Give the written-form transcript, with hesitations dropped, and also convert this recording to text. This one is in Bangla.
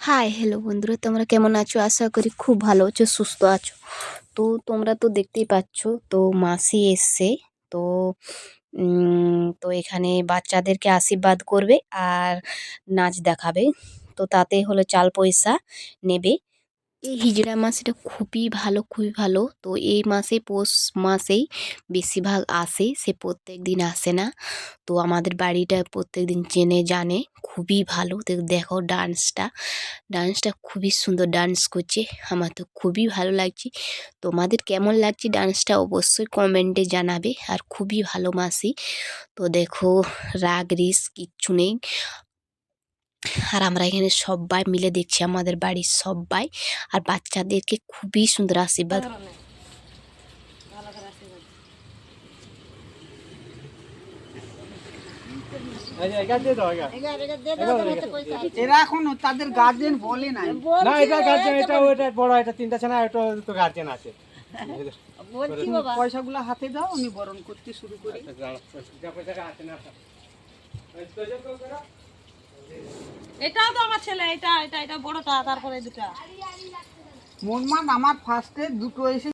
হাই হ্যালো বন্ধুরা, তোমরা কেমন আছো? আশা করি খুব ভালো আছো, সুস্থ আছো। তো তোমরা তো দেখতেই পাচ্ছ, তো মাসি এসছে। তো তো এখানে বাচ্চাদেরকে আশীর্বাদ করবে আর নাচ দেখাবে। তো তাতে হলো চাল পয়সা নেবে। এই হিজড়া মাছ এটা খুবই ভালো, খুবই ভালো। তো এই মাসে পৌষ মাসেই বেশিরভাগ আসে, সে প্রত্যেক দিন আসে না। তো আমাদের বাড়িটা প্রত্যেক দিন চেনে জানে, খুবই ভালো। তো দেখো ডান্সটা খুবই সুন্দর ডান্স করছে, আমার তো খুবই ভালো লাগছে। তোমাদের কেমন লাগছে ডান্সটা অবশ্যই কমেন্টে জানাবে। আর খুবই ভালো মাসি। তো দেখো, রাগ রিস কিচ্ছু নেই। আর আমরা এখানে সবাই মিলে দেখছি, আমাদের বাড়ির সবাই। আর বাচ্চাদেরকে খুবই সুন্দর আশীর্বাদ। এরা এখনো তাদের গার্জেন বলে নাই। না, এটা গার্জেন, এটা ওটা বড়, এটা তিনটা ছানা, এটা তো গার্জেন আছে। বলছি বাবা, পয়সাগুলো হাতে দাও, আমি বরণ করতে শুরু করি। এটাও তো আমার ছেলে, এটা এটা এটা বড়টা, তারপরে দুটা। মনমান আমার ফার্স্টে দুটো এসে